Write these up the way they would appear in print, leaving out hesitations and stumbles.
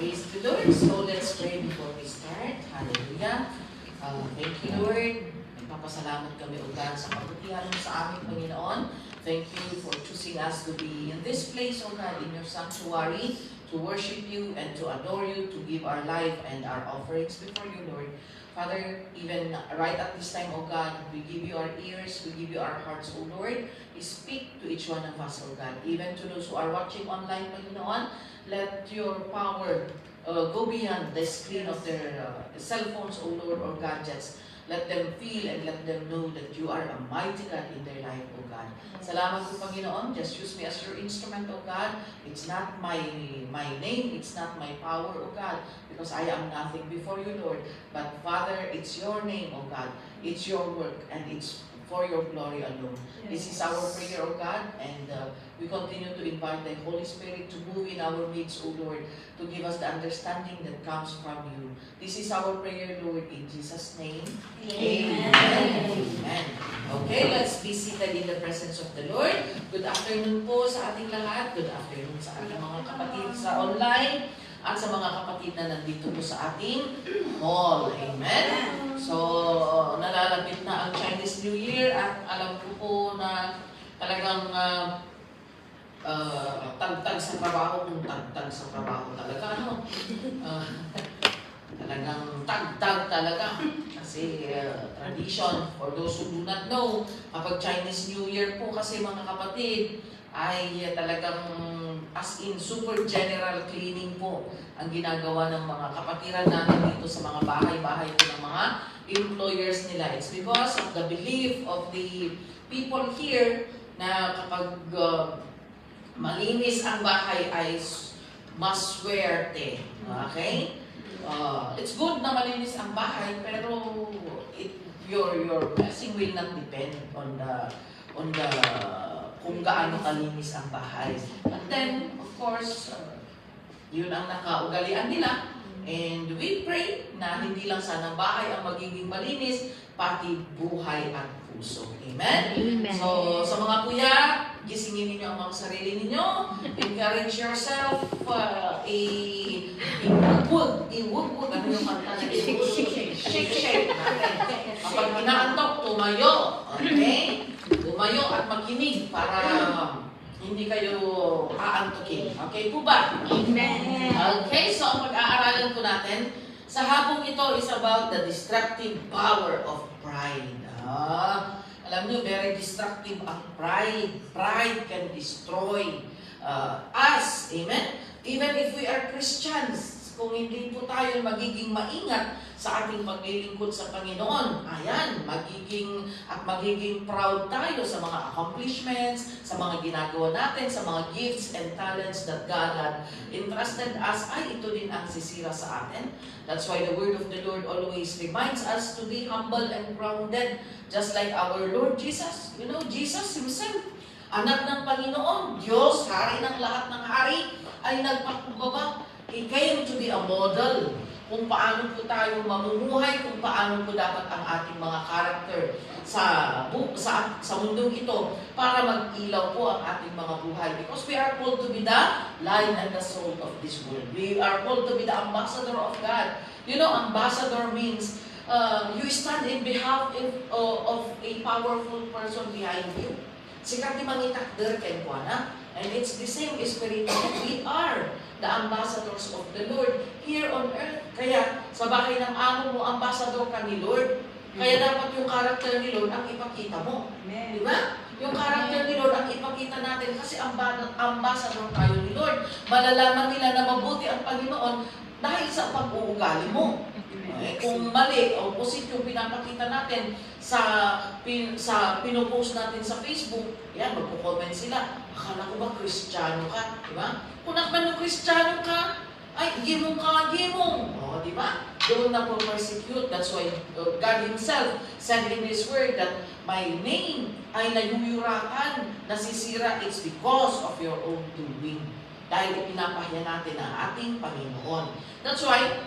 Praise the Lord. So let's pray before we start. Hallelujah. Thank you, Lord. Nagpapasalamat kami, O God, sa kabutihan mo sa aming Panginoon. Thank you for choosing us to be in this place, O God, in your sanctuary, to worship you and to adore you, to give our life and our offerings before you, Lord. Father, even right at this time, O God, we give you our ears, we give you our hearts, O Lord. Speak to each one of us, O God. Even to those who are watching online, Panginoon, let your power go beyond the screen of their cell phones, O Lord, or gadgets. Let them feel and let them know that you are a mighty God in their life, O God. Salamat po, Panginoon. Just use me as your instrument, O God. It's not my name, it's not my power, O God, because I am nothing before you, Lord. But Father, it's your name, O God. It's your work, and it's for your glory alone. This is our prayer, O God, and we continue to invite the Holy Spirit to move in our midst, O Lord, to give us the understanding that comes from you. This is our prayer, Lord, in Jesus' name. Amen. Amen. Okay, let's be seated in the presence of the Lord. Good afternoon po sa ating lahat. Good afternoon sa ating mga kapatid sa online at sa mga kapatid na nandito po sa ating hall. Amen. So, nalalapit na ang Chinese New Year at alam ko po na talagang tagtag sa trabaho, kung tagtag sa trabaho talaga, no? Talagang tagtag talaga. Kasi tradition, for those who do not know, kapag Chinese New Year po kasi mga kapatid, ay talagang as in super general cleaning po ang ginagawa ng mga kapatiran natin dito sa mga bahay-bahay po ng mga employers nila. It's because of the belief of the people here na kapag malinis ang bahay ay maswerte. Okay? It's good na malinis ang bahay, pero your blessing will not depend on the kung gaano kalinis ang bahay. But then, of course, yun ang nakaugalian nila. And we pray na hindi lang sana bahay ang magiging malinis, pati buhay at puso. Amen? Amen. So, sa mga kuya, gisingin ninyo ang mga sarili ninyo. Encourage yourself. I-wood. Ano yung kanta na shake. Kapag inaantok, tumayo. Okay? Tumayo at makinig para hindi kayo aantukin. Okay po ba? Amen. Okay, so ang pag-aaralan po natin sa hapong ito is about the destructive power of pride. Alam niyo, very destructive ang pride. Pride can destroy us. Amen? Even if we are Christians, kung hindi po tayo magiging maingat sa ating paglilingkod sa Panginoon, ayan, magiging proud tayo sa mga accomplishments, sa mga ginagawa natin, sa mga gifts and talents that God had entrusted us, ay ito din ang sisira sa atin. That's why the word of the Lord always reminds us to be humble and grounded, just like our Lord Jesus. You know, Jesus Himself, anak ng Panginoon, Diyos, hari ng lahat ng hari, ay nagpakumbaba. He came to be a model kung paano po tayo mamumuhay, kung paano po dapat ang ating mga character sa mundong ito para mag-ilaw po ang ating mga buhay. Because we are called to be the light and the salt of this world. We are called to be the ambassador of God. You know, ambassador means you stand in behalf of a powerful person behind you. Sikat ni mangitakder ken kuana. And it's the same spirit that we are the ambassadors of the Lord here on earth. Kaya sa bahay ng amo mo, ambassador ka ni Lord. Kaya dapat yung character ni Lord ang ipakita mo. Di ba? Yung character ni Lord ang ipakita natin kasi ambassador tayo ni Lord. Malalaman nila na mabuti ang Panginoon dahil sa pag-uugali mo. Okay? Kung mali, opposite yung pinapakita natin sa pinopost natin sa Facebook, yan, magpo-comment sila. Akala ko ba Kristiyano ka? Diba? Kung naman Kristiyano ka, ay, gimong ka, gimong. O, diba? Doon na po persecute. That's why God Himself said in His Word that my name ay nayuyurakan, nasisira, it's because of your own doing. Dahil ipinapahiya natin ang ating Panginoon. That's why,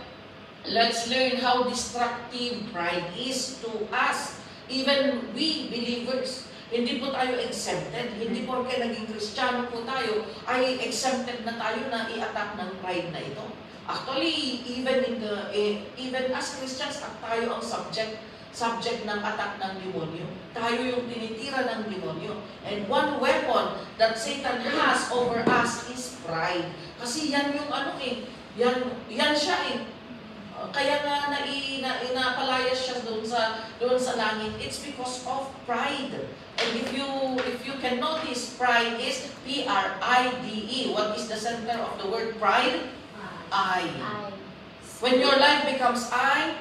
let's learn how destructive pride is to us. Even we believers, hindi po tayo exempted. Hindi porke naging Kristiyano po tayo, ay exempted na tayo na i-attack ng pride na ito. Actually, even as Christians, tayo ang subject ng attack ng demonyo. Tayo yung tinitira ng demonyo. And one weapon that Satan has over us is pride. Kasi yan yung yan siya eh. Kaya nga inapalayas siya doon sa langit. It's because of pride. And if you can notice, pride is P-R-I-D-E. What is the center of the word pride? I. When your life becomes I,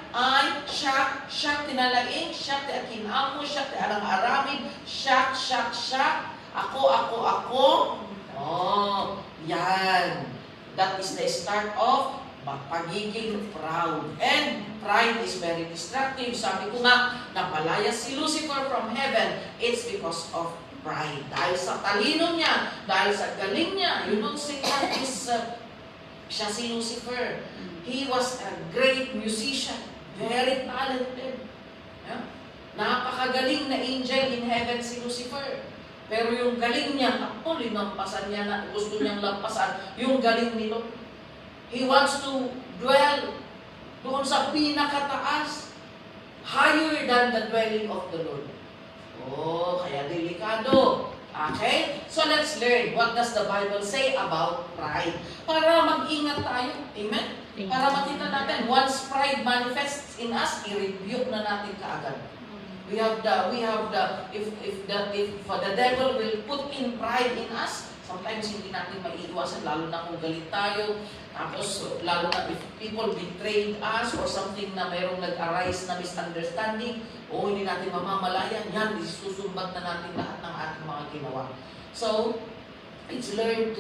siya tinalaing, siya ti akinamo, siya ti arang-aramid, siya, ako. Oh, yan. That is the start of pagiging proud. And pride is very destructive. Sabi ko nga, napalaya si Lucifer from heaven. It's because of pride. Dahil sa talino niya, dahil sa galing niya, you know, Satan is, siya si Lucifer. He was a great musician, very talented. Yeah? Napakagaling na angel in heaven si Lucifer. Pero yung galing niya, linampasan niya na gusto niyang lampasan, yung galing nito. He wants to dwell doon sa pinakataas, higher than the dwelling of the Lord. Oh, kaya delikado. Okay? So let's learn what does the Bible say about pride. Para mag-ingat tayo. Amen? Para makita natin, once pride manifests in us, i-rebuke na natin kaagad. If the devil will put in pride in us, sometimes hindi natin maiiwasan, lalo na kung galit tayo, tapos lalo na if people betrayed us or something na mayroong nag-arise na misunderstanding, o hindi natin mamamalayan, yan, isusumbat na natin lahat ng ating mga ginawa. So, it's good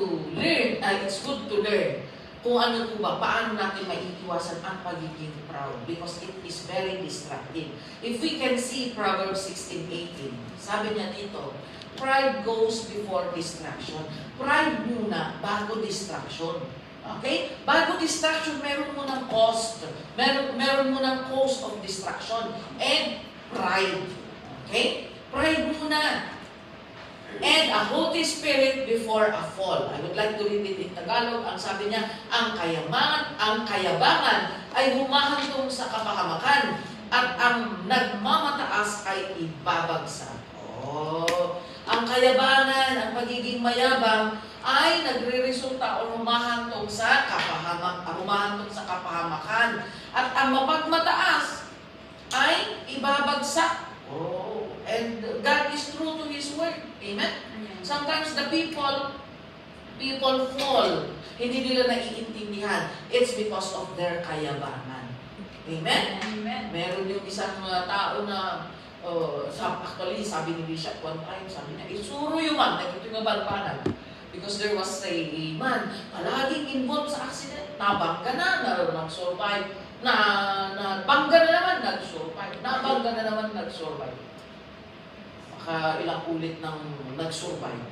to learn kung ano po ba, paano natin maiiwasan ang pagiging proud because it is very destructive. If we can see Proverbs 16:18, sabi niya dito, pride goes before distraction. Pride muna bago distraction. Okay? Bago distraction, meron munang cost. Meron munang cause of distraction. And pride. Okay? Pride muna. And a haughty spirit before a fall. I would like to read it in Tagalog. Ang sabi niya, ang kayabangan ay humahantong sa kapahamakan at ang nagmamataas ay ibabagsak. Oh, ang kayabangan, ang pagiging mayabang ay nagre-resulta o humahantong sa kapahamakan. At ang mapagmataas ay ibabagsak. Oh, and God is true to His word. Amen? Sometimes the people fall. Hindi nila naiintindihan. It's because of their kayabangan. Amen? Amen. Meron yung isang tao na actually, sabi ni Bishop one time, sabi niya, isuro yung man, nagkito yung balpanan. Because there was a man, palaging involved sa accident, nabangga na nag-survive, nabangga na naman, nag-survive, nabangga na naman, nag-survive. Maka ilang ulit nang nag-survive.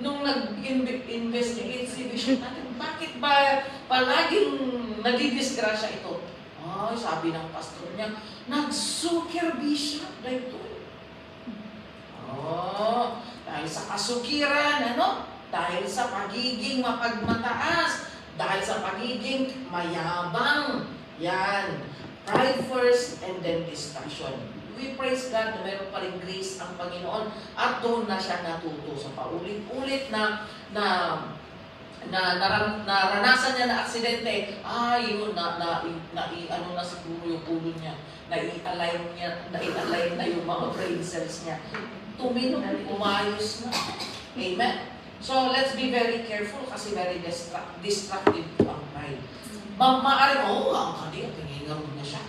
Nung nag-investigate si Bishop natin, bakit ba palaging nadidisgrasya ito? Ay, sabi ng pastor niya, nagsukir Bishop dahil ito. Oh, dahil sa kasukiran, dahil sa pagiging mapagmataas, dahil sa pagiging mayabang. Yan. Pride first and then distraction. We praise God na mayroon pa rin grace ang Panginoon at doon na siya natuto sa paulit-ulit na naranasan niya na aksidente. Yun, ano na siguro yung ulo niya. Na-align na yung mga brain cells niya. Tuminog, umayos na. Amen? So, let's be very careful kasi very destructive ang pride. Maaari, ang kanya, tingingaw na siya.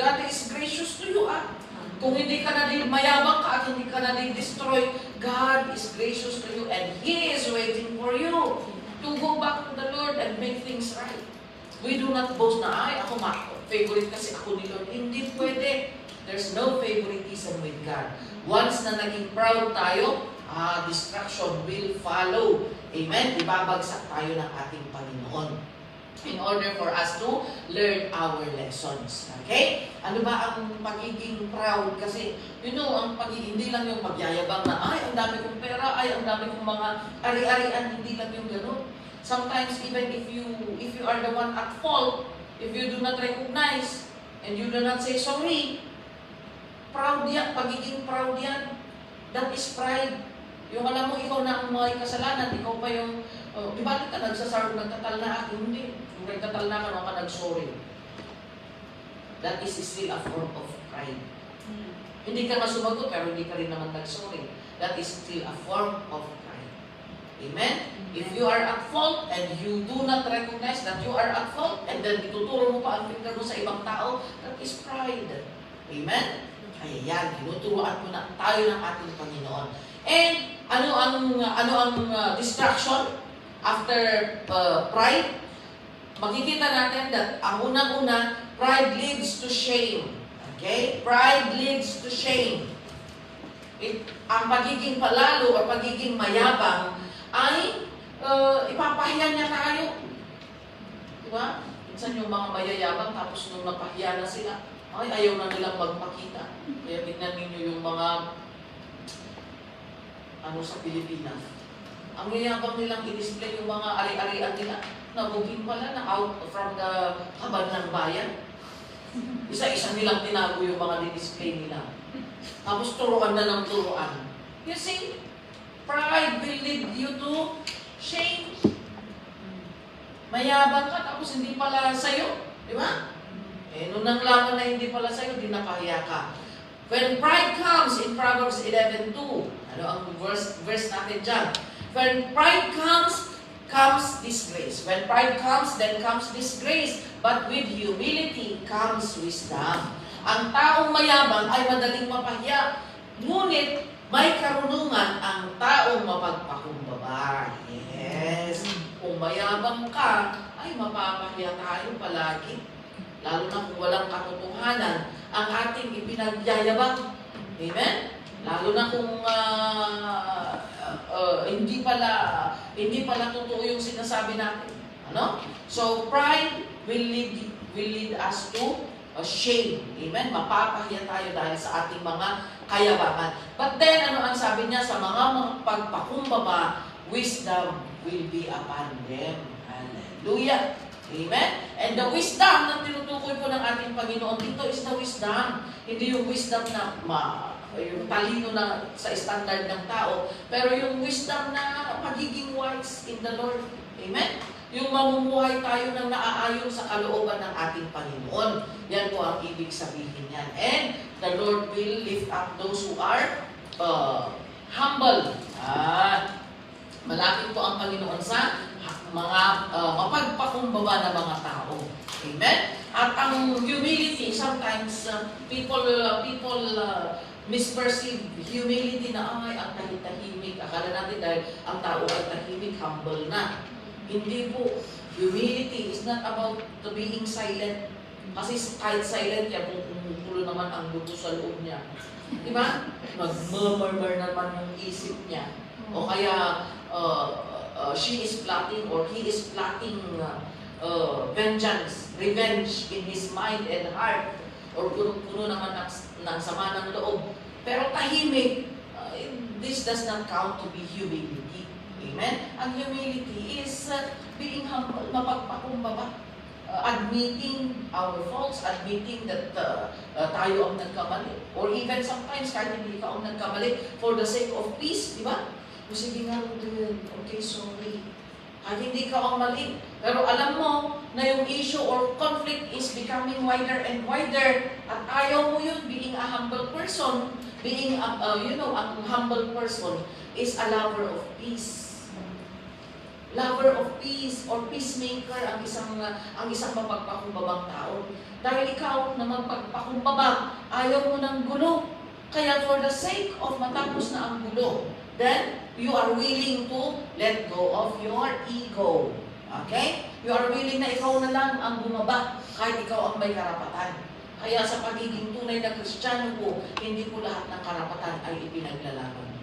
God is gracious to you, Kung hindi ka na din mayabang ka at hindi ka na din destroy, God is gracious to you and He is waiting for you to go back to the Lord and make things right. We do not boast na, ako favorite kasi ako ni Lord. Hindi pwede. There's no favoritism with God. Once na naging proud tayo, destruction will follow. Amen? Ibabagsak tayo ng ating Panginoon in order for us to learn our lessons. Okay? Ano ba ang pagiging proud? Kasi, ang pagiging, hindi lang yung magyayabang na, ang dami kong pera, ang dami kong mga ari-arian, hindi lang yung gano'n. Sometimes even if you are the one at fault, if you do not recognize and you do not say sorry, proud yan, pagiging proud yan. That is pride. Yung alam mo, ikaw na ang may kasalanan, ikaw pa yung, di ba ka nagsasarap, nagtatal na ako? Hindi. Kung nagtatal na ka, ka nag-sorry. That is still a form of pride. Hindi ka masumagot, pero hindi ka rin naman nag-sorry. That is still a form of pride. Amen? If you are at fault and you do not recognize that you are at fault, and then ituturo mo pa ang finger mo sa ibang tao, that is pride. Amen? Kaya yan, tinuturuan mo na tayo ng ating Panginoon. And ano ang distraction after pride? Makikita natin that ang unang-una, pride leads to shame. Okay? Pride leads to shame. Ang pagiging palalo o pagiging mayabang ay ipapahiya niya tayo. Diba? Minsan yung mga mayayabang tapos nung napahiya na sila, ay ayaw na nilang magpakita. Kaya tignan ninyo yung mga sa Pilipinas. Ang yayabang nilang i-display yung mga ari-arian nila. Nabugin pala na out from the kabad ng bayan. Isa-isa nilang tinago yung mga di-display nila. Tapos turuan na ng turuan. You see, pride will lead you to shame. Mayabang ka tapos hindi pala sa'yo. Di ba? Nung nanglaman na hindi pala sa'yo, di napahiya ka. When pride comes, in Proverbs 11:2, ano ang verse natin dyan? When pride comes disgrace. When pride comes, then comes disgrace. But with humility comes wisdom. Ang taong mayabang ay madaling mapahiya. Ngunit may karunungan ang taong mapagpakumbaba. Yes. Kung mayabang ka, ay mapapahiya tayo palagi. Lalo na kung walang katotohanan ang ating ipinagyayabang. Amen? Lalo na kung hindi pala totoo yung sinasabi natin. Ano? So pride will lead us to shame. Amen? Mapapahiya tayo dahil sa ating mga kayabangan. But then, ano ang sabi niya? Sa mga pagpakumbaba, wisdom will be upon them. Hallelujah! Amen? And the wisdom na tinutukoy po ng ating Panginoon dito is the wisdom. Hindi yung wisdom na yung talino na sa standard ng tao, pero yung wisdom na pagiging wise in the Lord. Amen? Yung mamumuhay tayo ng naaayon sa kalooban ng ating Panginoon. Yan po ang ibig sabihin yan. And the Lord will lift up those who are humble. Malapit po ang Panginoon sa mga mapagpakumbaba na mga tao. Amen? At ang humility, sometimes people misperceive humility na ang tahimik. Akala natin dahil ang tao ay tahimik, humble na. Hindi po. Humility is not about the being silent. Kasi kahit silent yan, kung kumukulo naman ang dugo sa loob niya. Diba? Mag-murmur naman yung isip niya. O kaya, she is plotting or he is plotting vengeance, revenge in his mind and heart. Or puno naman ng sama ng loob. Pero tahimik, this does not count to be humility. Amen? Ang humility is being humble, mapagpakumbaba. Admitting our faults, admitting that tayo ang nagkamali. Or even sometimes, kahit hindi ka ang nagkamali, for the sake of peace, di ba? O sige nga, okay, sorry. Kahit hindi ka ang mali. Pero alam mo na yung issue or conflict is becoming wider and wider. At ayaw mo yun, being a humble person, being a humble person is a lover of peace. Lover of peace or peacemaker ang isang mapagpakumbabang tao. Dahil ikaw na magpagpakumbaba, ayaw mo ng gulo. Kaya for the sake of matapos na ang gulo, then you are willing to let go of your ego. Okay? You are willing na ikaw na lang ang bumaba kahit ikaw ang may karapatan. Kaya sa pagiging tunay na Kristiyano po, hindi po lahat ng karapatan ay ipinaglalaban.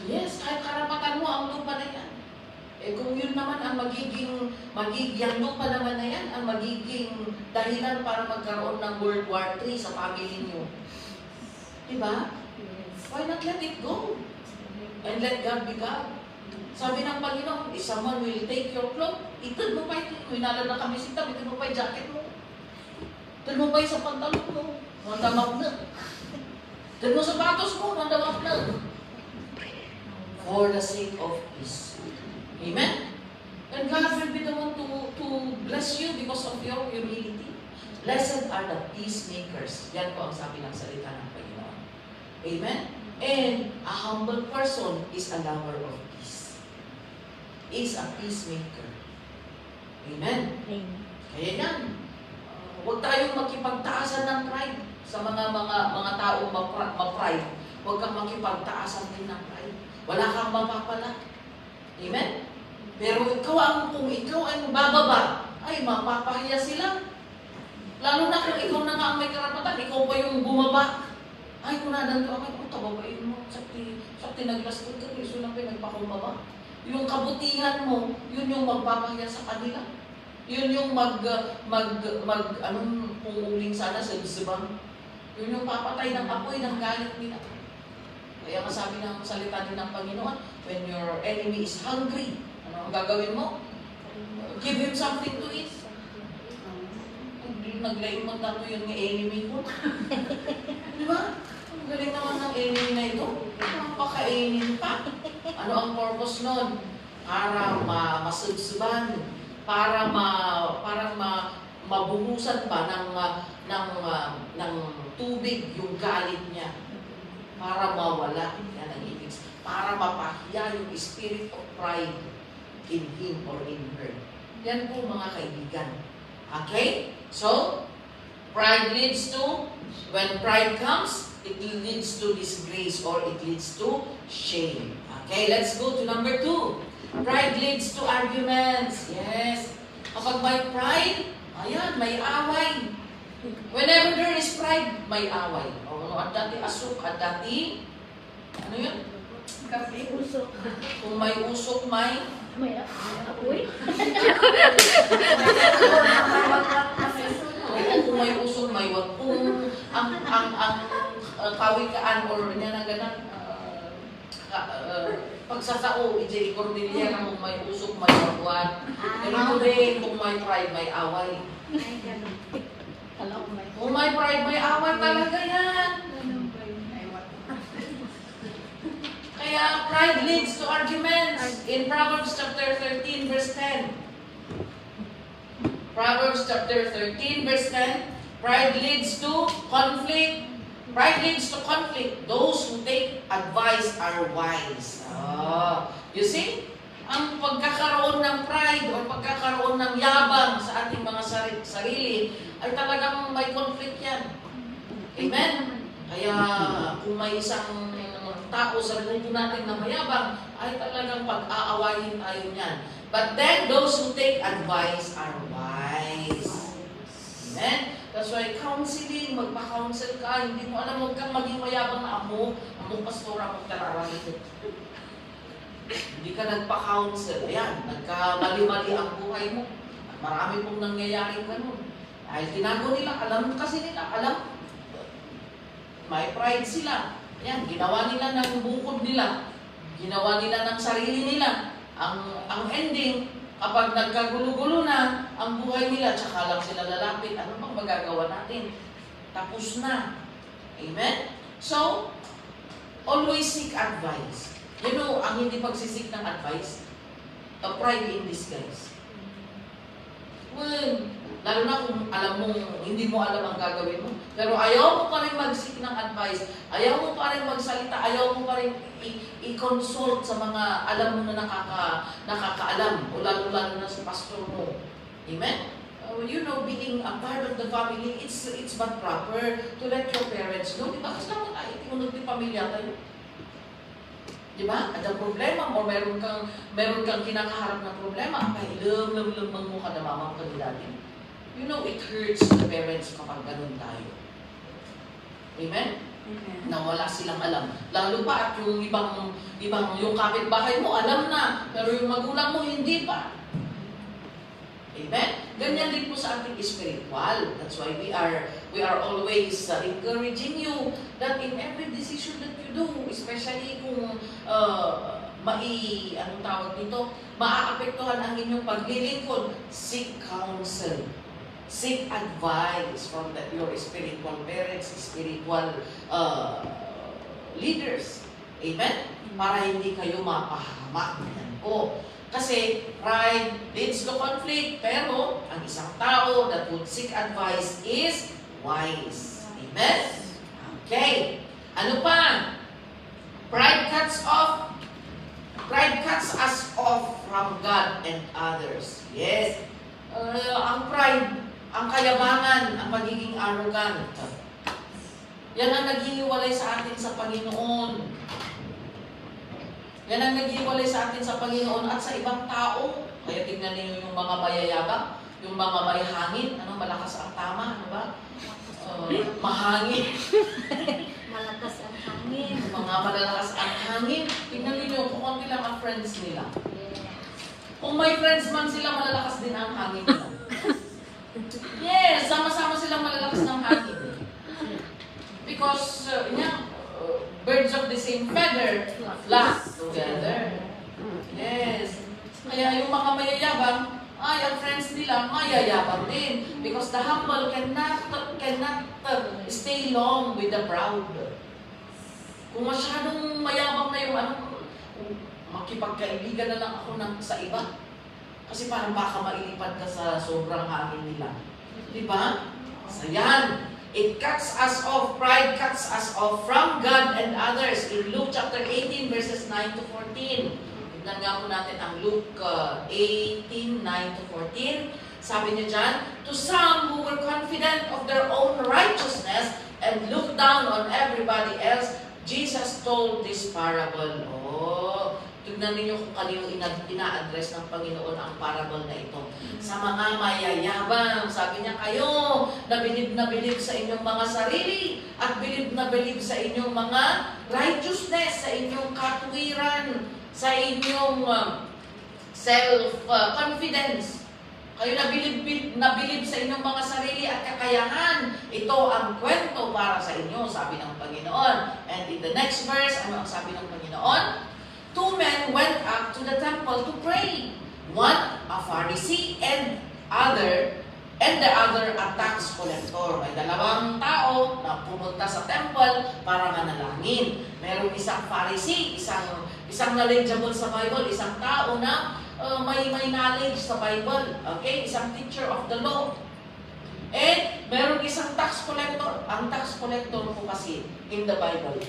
Yes, kahit karapatan mo ang lupa na yan. Kung yun naman ang magiging lupa naman na yan, ang magiging dahilan para magkaroon ng World War III sa family niyo. Diba? Why not let it go? And let God be God? Sabi ng Panginoon, if someone will take your cloak, itad mo pa ito. Hinala na kami sinta, itad mo pa yung jacket mo. Itad mo pa yung sa pantalon mo. Mandamap na. Itad mo sapatos mo, mandamap na. For the sake of peace. Amen? And God will be the one to bless you because of your humility. Blessed are the peacemakers. Yan po ang sabi ng salita ng Panginoon. Amen? And a humble person is a lover of peace. Is a peacemaker. Amen? Kaya yan. Huwag tayong makipagtaasan ng pride sa mga taong ma-pride. Huwag kang makipagtaasan din ng pride. Wala kang mapapala. Amen? Pero kung ikaw ay bababa, ay mapapahiya sila. Lalo na kung ikaw na nga ang may karapatan, ikaw pa yung bumaba. Ay, kung nanando ako, tababain mo. Sakti naglas ko ito, iso lang pinagpakumbaba. Yung kabutihan mo, yun yung magpapahiya sa kanila. Yun yung anong pumuling sana sa sibang. Yun yung papatay ng apoy ng galit nila. Kaya masabi ng salita din ng Panginoon, when your enemy is hungry, ano ang gagawin mo? Give him something to eat. Naglaing mo tato yung enemy ko. Di ba? Ang galing naman ng enemy na ito. Napakainin pa. Ano ang purpose nun? Para masubsuban. Para mabuhusan pa ng tubig yung galit niya. Para mawala. Yan ang ibig. Para mapahiya yung spirit of pride in him or in her. Yan po mga kaibigan. Okay? So, pride leads to, when pride comes, it leads to disgrace or it leads to shame. Okay, let's go to number 2. Pride leads to arguments. Yes. Kapag may pride, ayan, may away. Whenever there is pride, may away. O, at dati asuk, at dati, ano yun? Kape. Usok. Kung may usok, may Apoy. Kung may usok, may wag. Kung ang kawikaan or niya na ganang pagsasao, ije Cordillera, kung may usok, may wagwan. Ganito din, kung may pride, may away. Kung may pride, may away talaga yan. Kaya pride leads to arguments. In Proverbs chapter 13, verse 10. Proverbs chapter 13, verse 10. Pride leads to conflict. Pride leads to conflict. Those who take advice are wise. You see? Ang pagkakaroon ng pride o pagkakaroon ng yabang sa ating mga sarili ay talagang may conflict yan. Amen? Kaya kung may isang tao sa mundo natin na mayabang, ay talagang pag-aawayin tayo niyan. But then, those who take advice are wise. Amen? That's why counseling, magpa-counsel ka, hindi mo alam, huwag kang maging mayabang na amo pastora, among tararawin. Hindi ka nagpa-counsel. Ayan, nagkamali-mali ang buhay mo. At marami pong nangyayaring ganun. Dahil tinago nila, alam may pride sila. Yan, ginawa nila ng bukod nila. Ginawa nila ng sarili nila. Ang ending, kapag nagkagulo-gulo na ang buhay nila, tsaka lang sila lalapit, ano bang magagawa natin? Tapos na. Amen? So, always seek advice. You know, ang hindi pagsisik ng advice, a pride in disguise. Well, lalo na kung alam mong hindi mo alam ang gagawin mo. Pero ayaw mo pa rin mag-seek ng advice. Ayaw mo pa rin magsalita. Ayaw mo pa rin i-consult sa mga alam mo na nakakaalam. O lalo-lalo na sa pastor mo. Amen? You know, being a part of the family, it's but proper to let your parents know. Diba? Kasi naman tayo, tinunod ni pamilya tayo. Diba? At ang problema mo, meron kang kinakaharap ng problema, ay lam mo ka na mamang kandidatin. You know, it hurts the parents kapag ganun tayo. Amen? Na wala silang alam. Lalo pa at yung yung kapitbahay mo, alam na. Pero yung magulang mo, hindi pa. Amen? Ganyan din po sa ating spiritual. That's why we are always encouraging you that in every decision that you do, especially kung anong tawag dito, maaapektuhan ang inyong paglilingkod. Seek counsel. Seek advice from your spiritual parents, spiritual leaders. Amen? Para hindi kayo mapahamak. Yan po. Kasi pride leads to conflict, pero ang isang tao that would seek advice is wise. Amen? Okay. Ano pa? Pride cuts us off from God and others. Yes. Ang pride, ang kayabangan, ang pagiging arrogant. Yan ang naghihiwalay sa atin sa Panginoon. Yan ang naghihiwalay sa atin sa Panginoon at sa ibang tao. Kaya tingnan niyo yung mga mayayabang, yung mga may hangin. Malakas ang tama, ano ba? Mahangin. Malakas ang hangin. Mga malalakas ang hangin. Tingnan niyo kung konti lang ang friends nila. Kung may friends man sila, malalakas din ang hangin nila. Yes, sama-sama silang malalakas ng hangin. Because, birds of the same feather flock together. Yes. Kaya yung mga mayayabang, ang friends nila, mayayabang din. Because the humble cannot stay long with the proud. Kung masyadong mayabang na yung makipagkaibigan na lang ako sa iba. Kasi parang baka mailipad ka sa sobrang hangin nila. Di ba? So yan. It cuts us off. Pride cuts us off from God and others. In Luke chapter 18 verses 9 to 14. Tignan nga po natin ang Luke 18, 9 to 14. Sabi niya dyan, to some who were confident of their own righteousness and looked down on everybody else, Jesus told this parable. Tignan ninyo kung kanino ina-address ng Panginoon ang parable na ito. Sa mga mayayabang, sabi niya, kayo na bilib sa inyong mga sarili at bilib sa inyong mga righteousness, sa inyong katwiran, sa inyong self-confidence. Kayo na bilib sa inyong mga sarili at kakayahan. Ito ang kwento para sa inyo, sabi ng Panginoon. And in the next verse, ano ang sabi ng Panginoon? 2 men went up to the temple to pray. One, a Pharisee, and the other, a tax collector. May dalawang tao na pumunta sa temple para manalangin. Merong isang Pharisee, isang knowledgeable sa Bible, isang tao na may knowledge sa Bible. Okay? Isang teacher of the law. And merong isang tax collector. Ang tax collector po kasi in the Bible.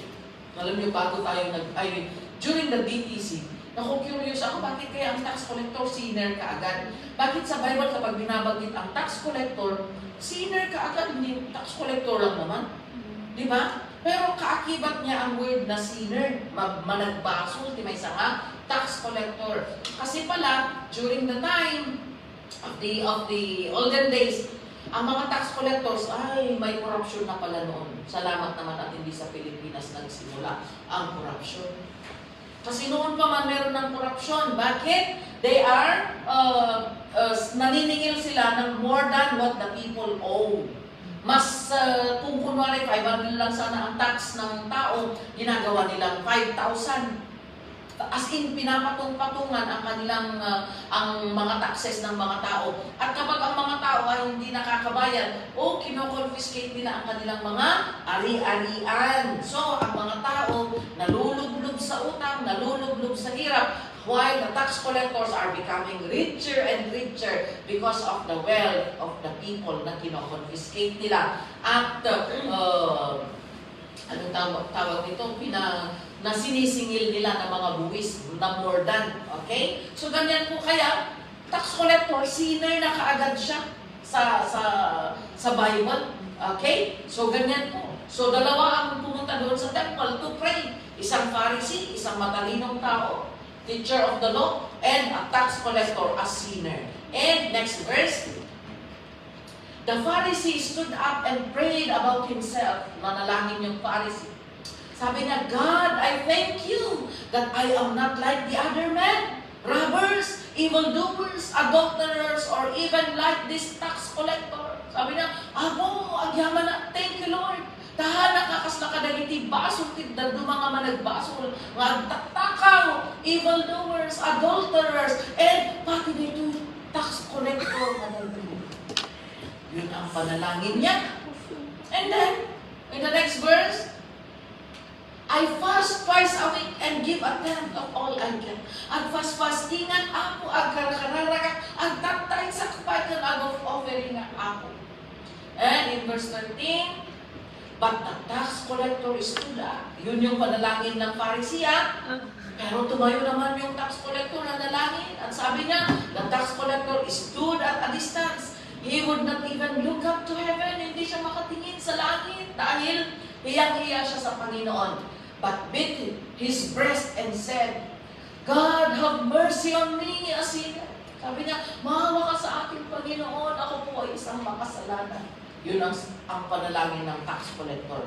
Alam niyo, bago tayo during the DTC, naku-curious ako, bakit kaya ang tax collector sinner kaagad? Bakit sa Bible kapag binabanggit ang tax collector, sinner kaagad, hindi tax collector lang naman? Di ba? Pero kaakibat niya ang word na sinner, managbaso, di may sanga, tax collector. Kasi pala, during the time of the olden days, ang mga tax collectors, may corruption na pala noon. Salamat naman at hindi sa Pilipinas nagsimula ang corruption. Kasi noon pa man meron ng corruption. Bakit? They are, naniningil sila ng more than what the people owe. Mas, kung kunwari 500 lang sana ang tax ng tao, ginagawa nilang 5,000. As in, pinapatong-patungan ang kanilang, ang mga taxes ng mga tao. At kapag ang mga tao ay hindi nakakabayad, kino-confiscate nila ang kanilang mga ari-arian. So, ang mga tao nalulublob sa utang, nalulublob sa hirap, while the tax collectors are becoming richer and richer because of the wealth of the people na kino-confiscate nila. At, anong tawag nito? Na sinisingil nila ng mga buwis na more than. Okay? So, ganyan po kaya, tax collector, sinner na kaagad siya sa Bible. Okay? So, ganyan po. So, dalawa ang pumunta doon sa temple to pray. Isang Pharisee, isang matalinong tao, teacher of the law, and a tax collector, a sinner. And next verse, the Pharisee stood up and prayed about himself. Nanalangin yung Pharisee. Sabi niya, God, I thank you that I am not like the other men, robbers, evildoers, adulterers, or even like this tax collector. Sabi niya, ako, agyaman na, thank you Lord. Tahan kakas nakadagiti basol tinda mga managbasol, nga taktakaw, evildoers, adulterers, and pati dito tax collector na nagdalo. Yun ang panalangin niya. And then, in the next verse, I fast twice a week and give a tenth of all I get. Ag fastingan ako, ag kararaka, ag tatay sa kapatid ag offering ako. And in verse 13, but the tax collector stood up. Yun yung panalangin ng Pharisee. Pero tumayo naman yung tax collector na nalangin. At sabi niya, the tax collector stood at a distance. He would not even look up to heaven. Hindi siya makatingin sa langit dahil hiyang-hiya siya sa Panginoon. But beat his breast and said, God, have mercy on me, a sinner. Sabi niya, maawa ka sa akin, Panginoon. Ako po ay isang makasalanan. Yun ang panalangin ng tax collector.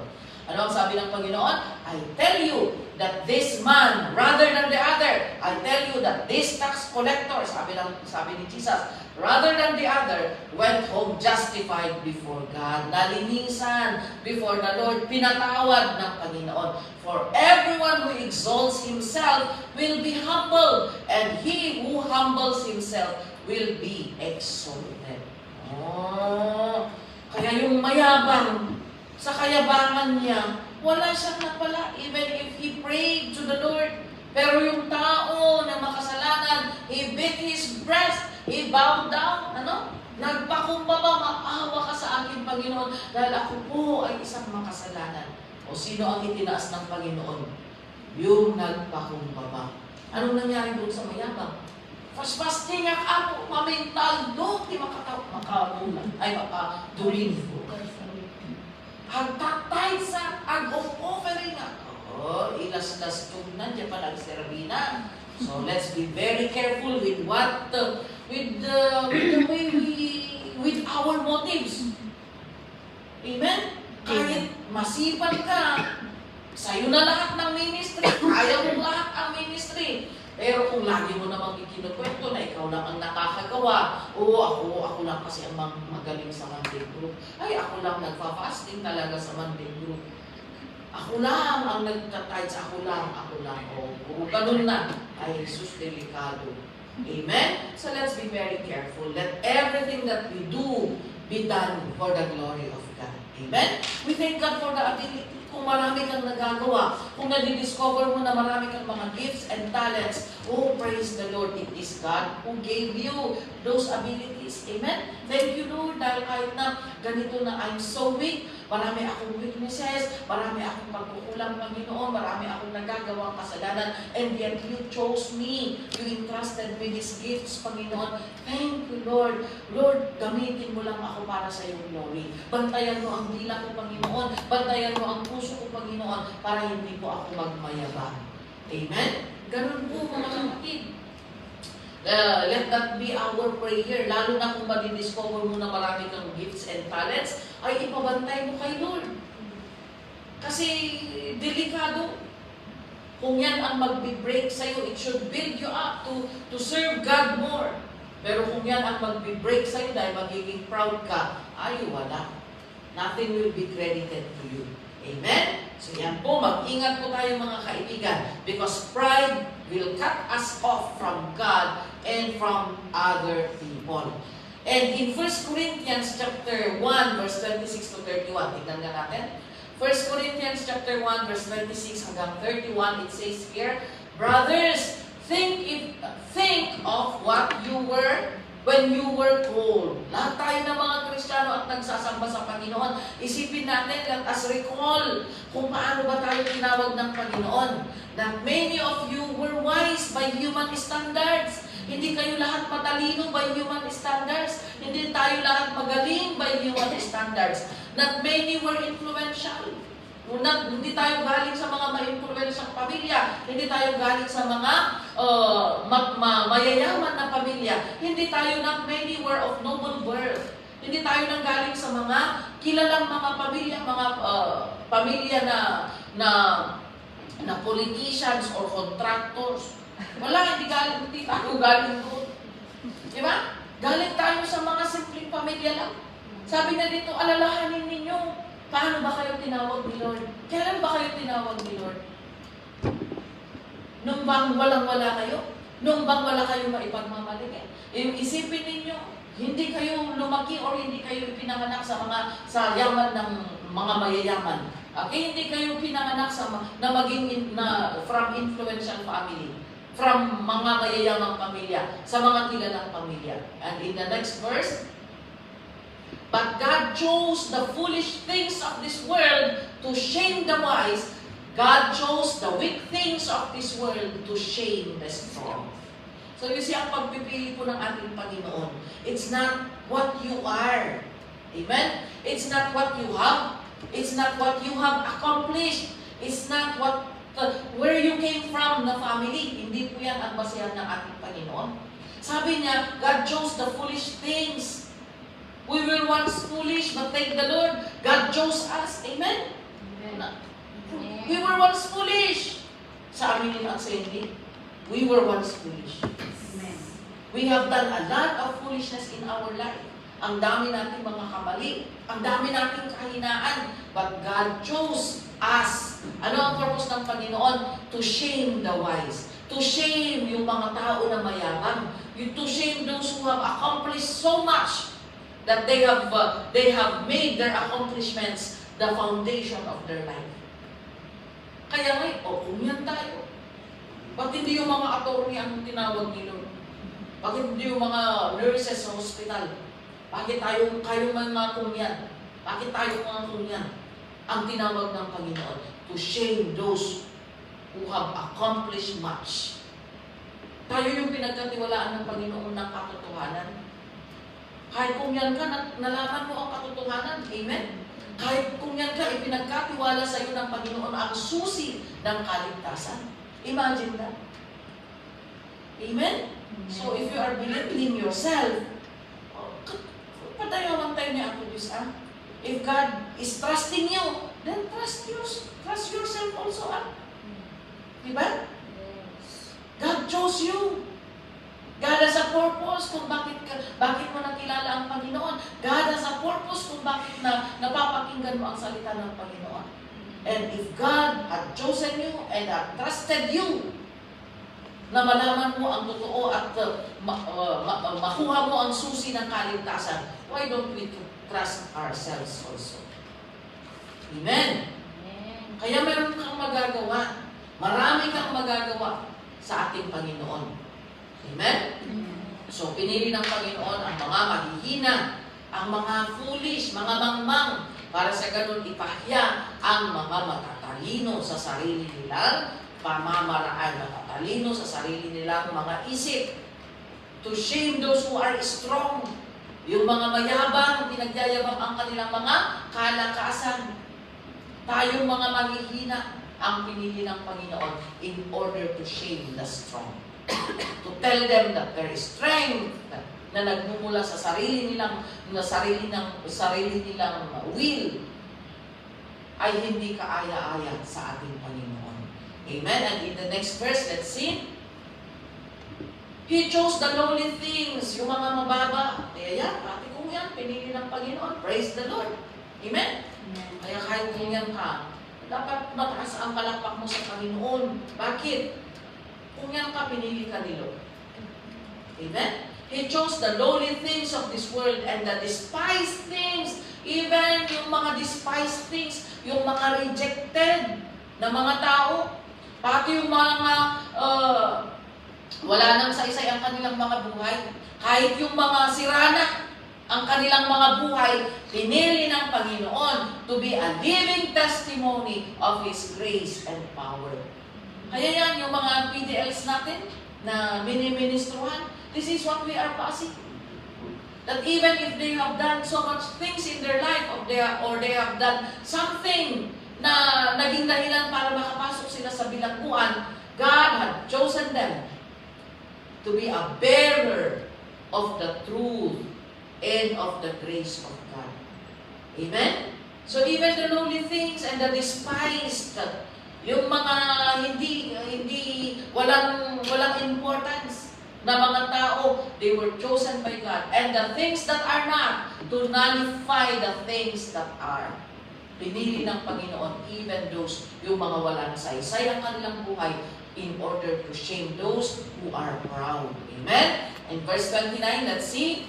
Ano ang sabi ng Panginoon? I tell you that this man, rather than the other, I tell you that this tax collector, sabi ni Jesus, rather than the other, went home justified before God. Nalinisan before the Lord, pinatawad ng Panginoon. For everyone who exalts himself will be humbled, and he who humbles himself will be exalted. Oh, kaya yung mayabang, sa kayabangan niya, wala siyang napala, even if he prayed to the Lord. Pero yung tao na makasalanan, he beat his breast, he bowed down, nagpakumbaba, maawa ka sa akin, Panginoon, dahil ako po ay isang makasalanan. O sino ang itinaas ng Panginoon? Yung nagpakumbaba. Anong nangyari doon sa mayabang? Fasting ang ako, mamintal doon, di makadulin ko. Ang tatay sa ag-offering ako. Ilas-las tug na, diyan pa nagserbina. So let's be very careful with with our motives. Amen? Kahit masipag ka, sa'yo na lahat ng ministry, kaya mo lahat ang ministry. Pero kung lagi mo namang ikinukwento na ikaw lang ang nakakagawa, ako lang kasi ang magaling sa Monday group. Ay, ako lang nagpa-fasting talaga sa Monday group. Ako lang ang nagtatides, ako lang. Kung ganun na, ay Jesus, delikado. Amen? So let's be very careful. Let everything that we do be done for the glory of God. Amen? We thank God for the ability. Kung marami kang nagagawa, kung nadidiscover mo na marami kang mga gifts and talents, praise the Lord, it is God who gave you those abilities. Amen? Thank you, Lord, dahil kahit na ganito na I'm so weak, marami akong weaknesses, marami akong pagkukulang, Panginoon, marami akong nagagawang kasalanan, and yet you chose me, you entrusted me these gifts, Panginoon. Thank you, Lord. Lord, gamitin mo lang ako para sa iyong glory. Bantayan mo ang dila ko, Panginoon. Bantayan mo ang puso ko, Panginoon, para hindi po ako magmayabang. Amen? Ganun po, mga kapatid. Let that be our prayer. Lalo na kung madidiscover mo na marami kang gifts and talents, ay ipabantay mo kay Lord. Kasi delikado. Kung yan ang magbe-break sa'yo, it should build you up to serve God more. Pero kung yan ang magbe-break sa'yo dahil magiging proud ka, ay wala. Nothing will be credited to you. Amen? So yan po, mag-ingat po tayo mga kaibigan, because pride will cut us off from God and from other people. And in 1 Corinthians chapter 1, verse 26 to 31, tignan nga natin. 1 Corinthians chapter 1, verse 26 hanggang 31, it says here, brothers, think of what you were when you were called. Lahat tayo ng mga Kristiyano at nagsasamba sa Panginoon, isipin natin, let us recall kung paano ba tayo tinawag ng Panginoon. That many of you were wise by human standards. Hindi kayo lahat matalino by human standards. Hindi tayo lahat magaling by human standards. Not many were influential. Hindi tayo galing sa mga ma-influensyang pamilya. Hindi tayo galing sa mga mayayaman na pamilya. Hindi tayo, not many were of noble birth. Hindi tayo nang galing sa mga kilalang mga pamilya na politicians or contractors. Wala, hindi tayo galing doon. Diba? Galing tayo sa mga simpleng pamilya lang. Sabi na dito, alalahanin ninyo Paano ba kayo tinawag ni Lord? Kailan ba kayo tinawag ni Lord? Nung bang walang-wala kayo? Nung bang wala kayong maipagmamalaki? Isipin ninyo, hindi kayo lumaki or hindi kayo pinanganak sa yaman ng mga mayayaman. Okay, hindi kayo pinanganak na maging from influential family, from mga mayayamang pamilya, sa mga kilalang pamilya. And in the next verse, but God chose the foolish things of this world to shame the wise. God chose the weak things of this world to shame the strong. So you see, ang pagpipili po ng ating Panginoon, it's not what you are. Amen? It's not what you have. It's not what you have accomplished. It's not where you came from na family. Hindi po yan ang basehan ng ating Panginoon. Sabi niya, God chose the foolish things. We were once foolish, but thank the Lord, God chose us. Amen? Amen. We were once foolish. Sa amin ang saying, we were once foolish. Amen. We have done a lot of foolishness in our life. Ang dami nating mga kamali. Ang dami nating kahinaan. But God chose us. Ano ang purpose ng Panginoon? To shame the wise. To shame yung mga tao na mayabang. To shame those who have accomplished so much that they have made their accomplishments the foundation of their life. Kaya ngayon, kung yan tayo, bakit hindi yung mga attorney ang tinawag ni Lord? Bakit hindi yung mga nurses sa hospital? Bakit kayo mga kumyan? Bakit tayo mga kumyan? Ang tinawag ng Panginoon, to shame those who have accomplished much. Tayo yung pinagkatiwalaan ng Panginoon ng katotohanan. Kahit kung yan ka, nalaman mo ang katotohanan. Amen? Kahit kung yan ka, ipinagkatiwala sa iyo ng Panginoon ang susi ng kaligtasan. Imagine that. Amen? So if you are believing yourself, padayawan tayo ni Apo Diyos, ah? If God is trusting you, then trust yourself also, ah? Diba? Yes. God chose you. God has a purpose kung bakit mo nakilala ang Panginoon. God has a purpose kung bakit napapakinggan mo ang salita ng Panginoon. And if God had chosen you and had trusted you, na malaman mo ang totoo at makuha mo ang susi ng kaligtasan, why don't we trust ourselves also? Amen? Amen. Kaya meron kang magagawa. Marami kang magagawa sa ating Panginoon. Amen? So, pinili ng Panginoon ang mga mahihina, ang mga foolish, mga mangmang, para sa ganun ipahiya ang mga matatalino sa sarili nilang pamamaraan, matatalino sa sarili nilang mga isip. To shame those who are strong. Yung mga mayabang, pinagyayabang ang kanilang mga kalakasan. Tayong mga mahihina ang pinili ng Panginoon in order to shame the strong. To tell them that their strength na nagmumula sa sarili nilang will ay hindi kaaya-aya sa ating Panginoon. Amen? And in the next verse, let's see. He chose the lowly things, yung mga mababa. Kaya yan, pati kung yan, pinili ng Panginoon. Praise the Lord. Amen? Amen. Kaya kahit kung yan ka, dapat mataas ang palakpak mo sa Panginoon. Bakit? Kung yan ka, pinili ka ni Lord. Amen? He chose the lowly things of this world and the despised things, even yung mga despised things, yung mga rejected na mga tao, pati yung mga wala nang saysay ang kanilang mga buhay, kahit yung mga sirana ang kanilang mga buhay, pinili ng Panginoon to be a living testimony of His grace and power. Kaya yan, yung mga PDLs natin na miniministruhan, this is what we are passing. That even if they have done so much things in their life, or they have done something na naging dahilan para makapasok sila sa bilangguan, God had chosen them to be a bearer of the truth and of the grace of God. Amen? So even the lowly things and the despised, yung mga walang importance na mga tao, they were chosen by God. And the things that are not, to nullify the things that are. Pinili ng Panginoon even those yung mga walang saysay ang kanilang buhay in order to shame those who are proud. Amen? In verse 29, let's see.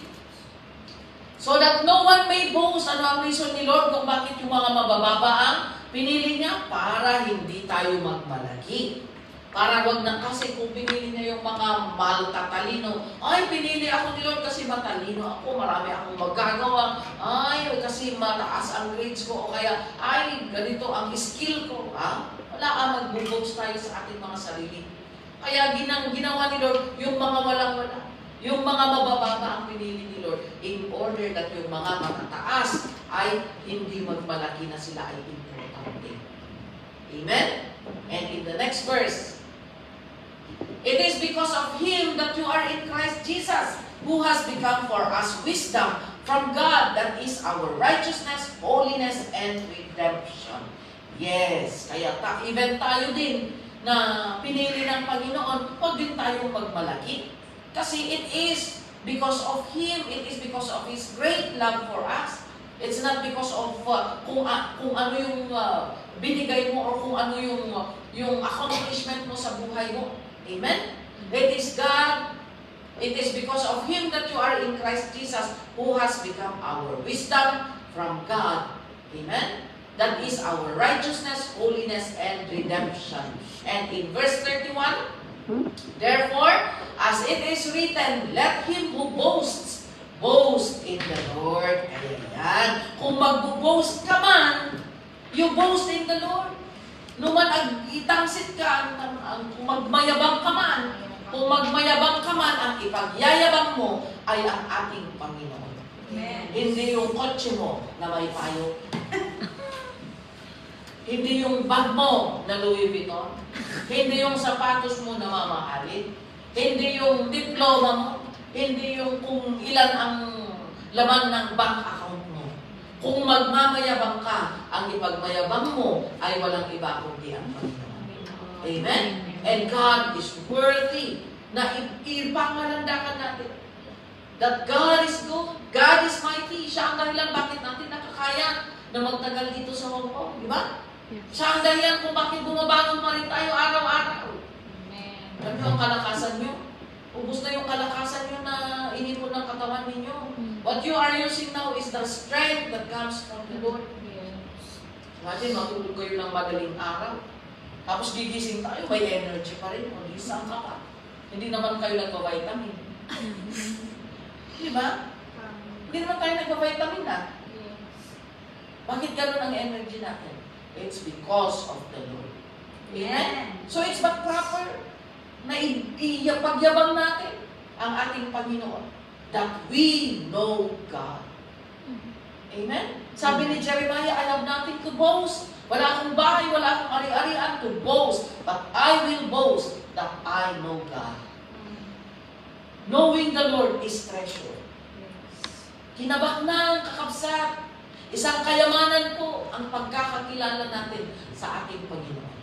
So that no one may boast. Ano ang reason ni Lord kung bakit yung mga mabababa ang pinili niya? Para hindi tayo magmalaki. Para wag na kasi kung pinili niya yung mga maltatalino, ay pinili ako ni Lord kasi matalino ako, marami akong magagawa, ay kasi mataas ang grades ko, o kaya ay ganito ang skill ko. Wala mag-boast tayo sa ating mga sarili. Kaya ginawa ni Lord yung mga walang-wala, yung mga mabababa ang pinili ni Lord in order that yung mga matataas ay hindi magmalaki na sila ay importante. Amen? And in the next verse, it is because of Him that you are in Christ Jesus, who has become for us wisdom from God, that is our righteousness, holiness, and redemption. Yes, kaya even tayo din na pinili ng Panginoon, huwag din tayong magmalaki. Kasi it is because of Him, it is because of His great love for us. It's not because of kung ano yung binigay mo or kung ano yung accomplishment mo sa buhay mo. Amen? It is God, it is because of Him that you are in Christ Jesus, who has become our wisdom from God. Amen? That is our righteousness, holiness, and redemption. And in verse 31, therefore, as it is written, let him who boasts, boast in the Lord. Kaya yan. Kung mag-boast ka man, you boast in the Lord. Numan itangsit ka, kung magmayabang ka man, ang ipagyayabang mo ay ang ating Panginoon. Amen. Hindi yung kotse mo na may payo. Hindi yung bag mo na Louis Vuitton. Hindi yung sapatos mo na mamahalin. Hindi yung diploma mo. Hindi yung kung ilan ang laman ng bank account mo. Kung magmamayabang ka, ang ipagmayabang mo ay walang iba kundi ang Panginoon. Amen? And God is worthy na ipangalandakan natin. That God is good, God is mighty. Siya ang dahilan bakit natin nakakaya na magtagal dito sa Hong Kong. Di ba? Siya ang dahilan kung bakit bumabangon pa rin tayo araw-araw. Alam niyo ang kalakasan niyo? Ubus na yung kalakasan niyo na inipon ng katawan ninyo. What you are using now is the strength that comes from the Lord. Imagine, matulog kayo ng madaling araw. Tapos gigising tayo, may energy pa rin. O, gisang ka pa. Hindi naman kayo nagpa-vitamin. Di ba? Hindi naman tayo nagpa-vitamin na. Bakit ganun ang energy natin? It's because of the Lord. Amen? So it's but proper na ipagyabang natin ang ating Panginoon that we know God. Amen? Sabi ni Jeremiah, I have nothing to boast. Wala akong bahay, wala akong ari-arian to boast, but I will boast that I know God. Knowing the Lord is treasure. Kinabak na ang kakabsat. Isang kayamanan po ang pagkakakilala natin sa ating Panginoon.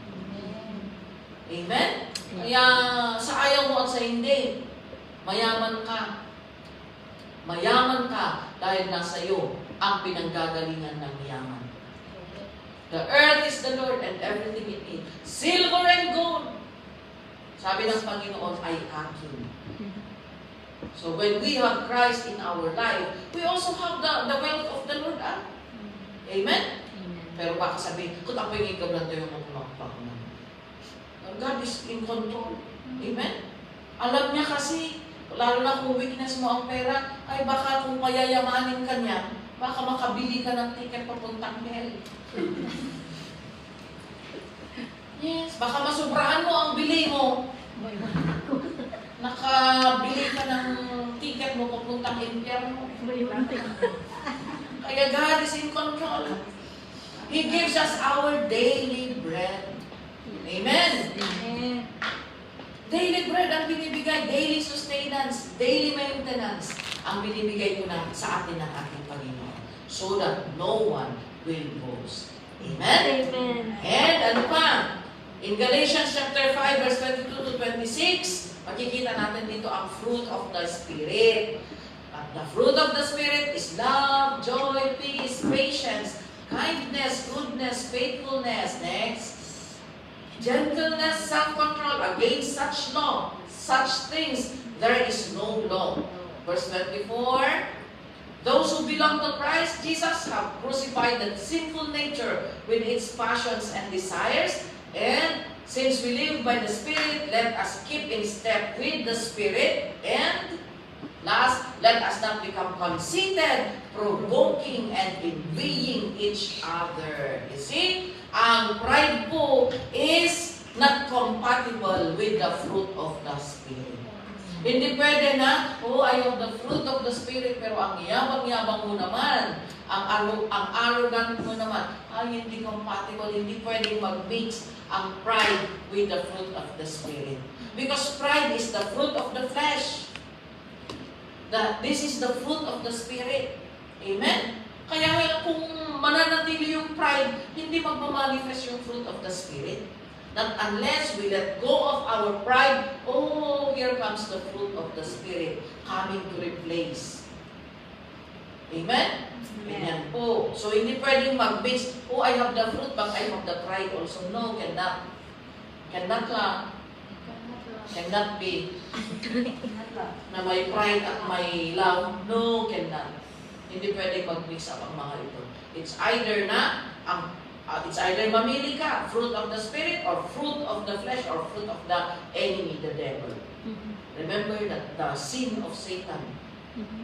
Amen? Kaya sa ayaw mo at sa hindi, mayaman ka. Mayaman ka dahil nasa iyo ang pinanggagalingan ng yaman. The earth is the Lord and everything in it. Silver and gold, sabi ng Panginoon, ay akin. So when we have Christ in our life, we also have the wealth of the Lord. Amen? Pero baka sabihin, kung ako yung ikablan tayo magpapakpak na. God is in control. Amen? Alam niya kasi, lalo na kung weakness mo ang pera, ay baka kung payayamanin ka niya, baka makabili ka ng ticket papuntang hell. Yes, baka masubrahan mo ang bili mo. Nakabili ka ng ticket mo papuntang impyerno. Kaya God is in control. He gives us our daily bread. Amen? Daily bread ang binibigay, daily sustenance, daily maintenance, ang binibigay ko na sa atin ng ating Panginoon. So that no one will boast. Amen? And ano pa? In Galatians chapter 5, verse 22 to 26, makikita natin dito ang fruit of the Spirit. The fruit of the Spirit is love, joy, peace, patience, kindness, goodness, faithfulness. Next. Gentleness, self-control. Against such things, there is no law. Verse 24. Those who belong to Christ Jesus have crucified the sinful nature with its passions and desires. And since we live by the Spirit, let us keep in step with the Spirit. And last, let us not become conceited, provoking, and envying each other. You see, ang pride po is not compatible with the fruit of the Spirit. Hindi pwede na, I have the fruit of the Spirit, pero ang yabang-yabang mo naman, ang arrogant mo naman, hindi compatible, hindi pwedeng mag-mix ang pride with the fruit of the Spirit. Because pride is the fruit of the flesh. This is the fruit of the Spirit. Amen? Kaya kung mananatili yung pride, hindi magmamanifest yung fruit of the Spirit. Not unless we let go of our pride, here comes the fruit of the Spirit coming to replace. Amen? Ganyan po. So, hindi pwedeng mag-mix, I have the fruit, but I have the pride also. No, cannot. Cannot lang. Cannot be. Na may pride at may love. No, cannot. Hindi pwedeng mag-mix up ang mga ito. It's either mamili ka, fruit of the Spirit, or fruit of the flesh, or fruit of the enemy, the devil. Remember that the sin of Satan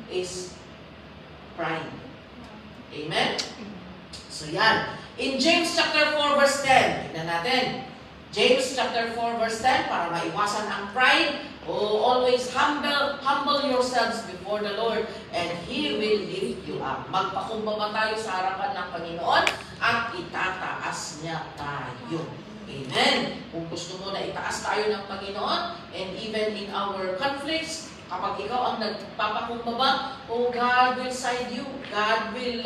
is pride. Amen? So yan. In James chapter 4 verse 10, tignan natin. James chapter 4 verse 10, para maiwasan ang pride, always humble yourselves before the Lord, and He will lift you up. Magpakumbaba tayo sa harapan ng Panginoon, at itataas niya tayo. Amen. Kung gusto mo na itaas tayo ng Panginoon, and even in our conflicts, kapag ikaw ang nagpapakumbaba, God will side you. God will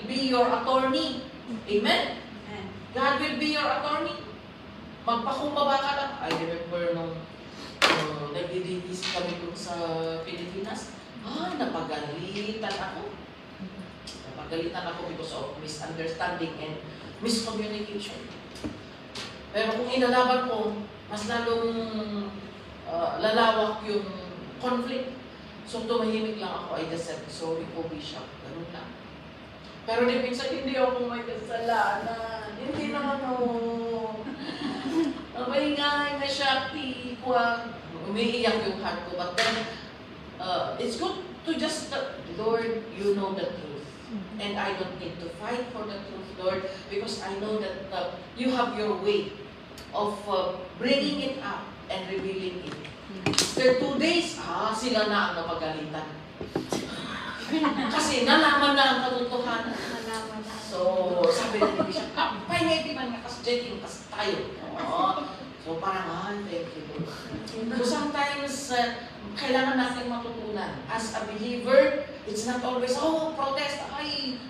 be your attorney. Amen? God will be your attorney. Magpakumbaba ka lang. I remember nung nag-didivis kami dun sa Pilipinas, napagalitan ako. Napagalitan ako because of misunderstanding and miscommunication. Pero kung inalaban ko, mas lalong lalawak yung conflict. So, tumahimik lang ako. I just said, sorry po, Bishop. Ganun lang. Pero di minsan, hindi ako may kasalanan. Hindi naman Mabay na siya, umiiyak yung heart ko. But then, it's good to just, Lord, you know the truth. And I don't need to fight for the truth, Lord, because I know that you have your way of bringing it up and revealing it. After 2 days, sila na ang napagalitan. Kasi nalaman na ang katotohanan. So, sabi na ni Bishop, pahingi man nga kasi jetting kasi tayo. So, parang, thank you. So, sometimes, kailangan natin matutunan. As a believer, it's not always, protest,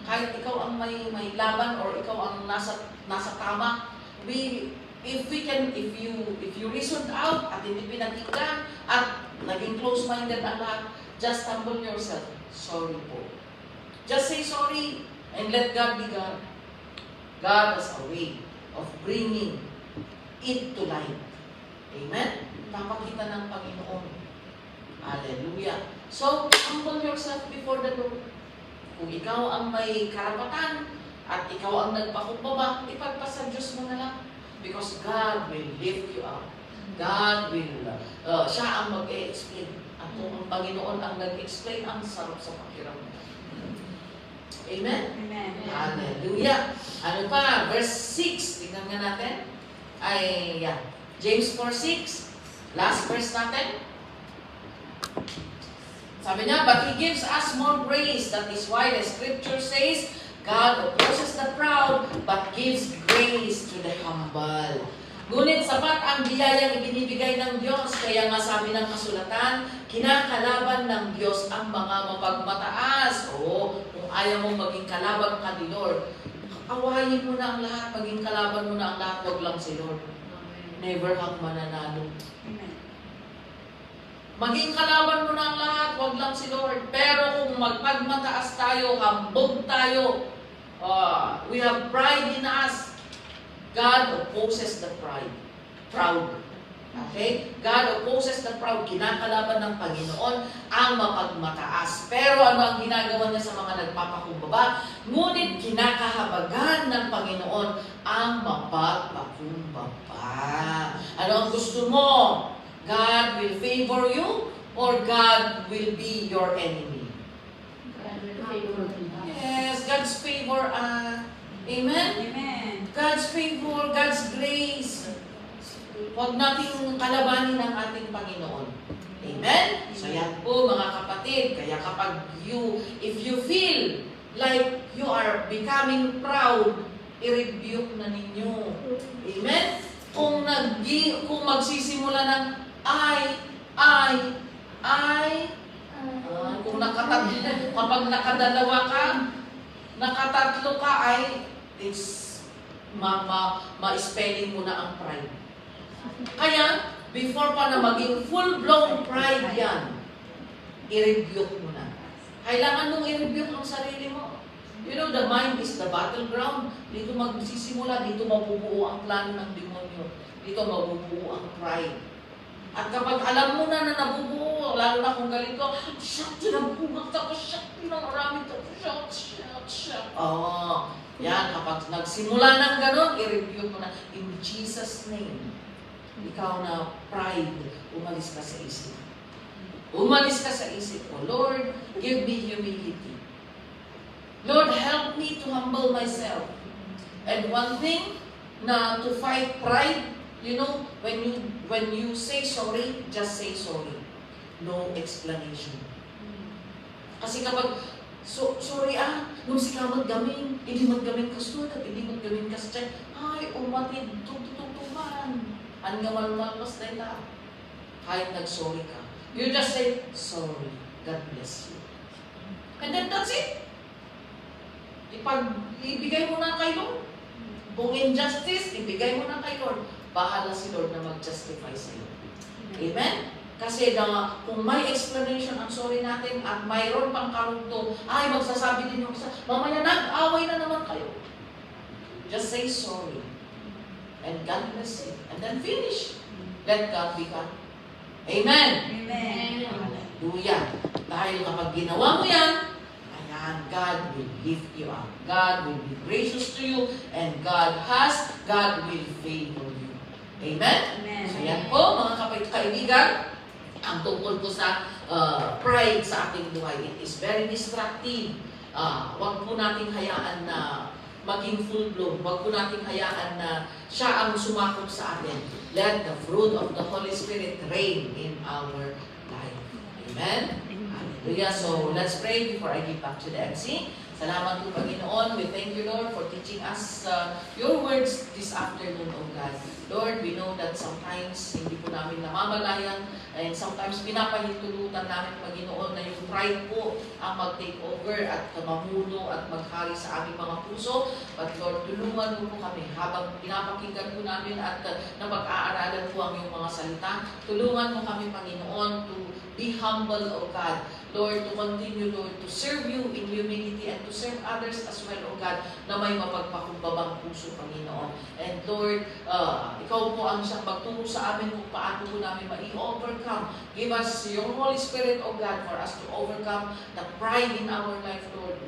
kahit ikaw ang may laban or ikaw ang nasa tama. If you reasoned out at hindi pinakinggan at naging close-minded ang lahat, just humble yourself. Sorry po. Just say sorry and let God be God. God has a way of bringing it to light. Amen? Papakita ng Panginoon. Hallelujah. So, humble yourself before the Lord. Kung ikaw ang may karapatan at ikaw ang nagpakumbaba, ipagpasa Diyos mo na lang. Because God will lift you up. God will, siya ang mag-e-explain. At kung ang Panginoon ang nag-explain, ang sarap sa pakiramdam. Amen? Amen. Hallelujah. Ano pa? Verse 6. Tingnan nga natin. James 4:6. Last verse natin. Sabi niya, but He gives us more grace. That is why the scripture says, God opposes the proud, but gives grace to the humble. Ngunit sapat ang biyayang ibinibigay ng Diyos, kaya nga sabi ng kasulatan, kinakalaban ng Diyos ang mga mapagmataas. Kung ayaw mong maging kalaban ka ni Lord, awayin mo na ang lahat, maging kalaban mo na ang lahat, wag lang si Lord. Never kang mananalo. Maging kalaban mo na ang lahat, wag lang si Lord. Pero kung magpagmataas tayo, hambog tayo, We have pride in us. God opposes the proud. Okay? God opposes the proud. Kinakalaban ng Panginoon ang mapagmataas. Pero ano ang ginagawa niya sa mga nagpapakumbaba? Ngunit kinakahabagan ng Panginoon ang mapagpakumbaba. Ano ang gusto mo? God will favor you or God will be your enemy? God will favor you. Yes, God's favor. Amen? Amen. God's favor, God's grace. Huwag nating kalabanin ang ating Panginoon. Amen? So yan po mga kapatid. Kaya kapag if you feel like you are becoming proud, i-rebuke na ninyo. Amen? Kung magsisimula ng kapag nakadalawa ka, nakatatlo ka it's ma-spelling mo na ang pride. Kaya, before pa na maging full-blown pride yan, i-rebuke mo na. Kailangan mong i-rebuke ang sarili mo. You know, the mind is the battleground. Dito magsisimula, dito mabubuo ang plano ng demonyo. Dito mabubuo ang pride. At kapag alam mo na nabubuo, lalo na kung galing ko, shut, tinabungat ako, shut, pinangaramit ako, shut. Yan, kapag nagsimula ng ganon, i-review mo na, in Jesus' name, ikaw na pride, umalis ka sa isip. Umalis ka sa isip ko, Lord, give me humility. Lord, help me to humble myself. And one thing, na to fight pride, you know, when you say sorry, just say sorry. No explanation. Kasi kapag, sorry nung si ka maggamin, hindi maggamin ka sulat, hindi maggamin ka sa check, umatid, tututuman. Ang nga malmalas na ita. Kahit nag-sorry ka. You just say, sorry, God bless you. And then that's it. Ibigay mo na kay Lord. Kung injustice, ibigay mo na kay Lord. Bahala si Lord na mag-justify sa iyo. Amen? Kasi kung may explanation ang sorry natin at mayroon pang karugtong, magsasabi din yung isa, mamaya nag-away na naman kayo. Just say sorry. And God bless you. And then finish. Let God be God. Amen? Amen. Hallelujah. Dahil kapag ginawa mo yan, God will lift you up. God will be gracious to you. And God will favor you. Amen? Amen. So yan po, mga kaibigan, ang tungkol po sa pride sa ating buhay. It is very destructive. Huwag po nating hayaan na maging full-blown. Huwag po nating hayaan na siya ang sumakop sa atin. Let the fruit of the Holy Spirit reign in our life. Amen? Hallelujah. So, let's pray before I give back to the MC. Salamat po, Panginoon. We thank you, Lord, for teaching us your words this afternoon, O God. Lord, we know that sometimes hindi po namin namamalayan and sometimes pinapahintulutan namin, Panginoon, na yung pride po ang mag-take over at mamuno at maghari sa aming mga puso. But Lord, tulungan mo po kami habang pinapakinggan po namin at napag-aaralan po ang iyong mga salita. Tulungan mo kami, Panginoon, to be humble, O God. Lord, to continue, Lord, to serve you in humility and to serve others as well, O God, na may mapagpakumbabang puso, Panginoon. And Lord, ikaw po ang siyang magturo sa amin kung paano po namin ma-overcome. Give us your Holy Spirit, O God, for us to overcome the pride in our life, Lord,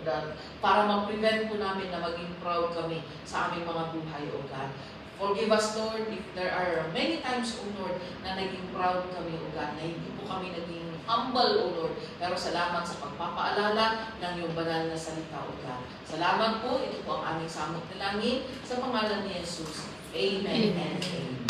para ma-prevent po namin na maging proud kami sa aming mga buhay, O God. Forgive us, Lord, if there are many times, O Lord, na naging proud kami, O God, na hindi po kami naging humble, O Lord. Pero salamat sa pagpapaalala ng iyong banal na salita, O God. Salamat po, ito po ang aming samot na langin sa pangalan ni Jesus. Amen and amen.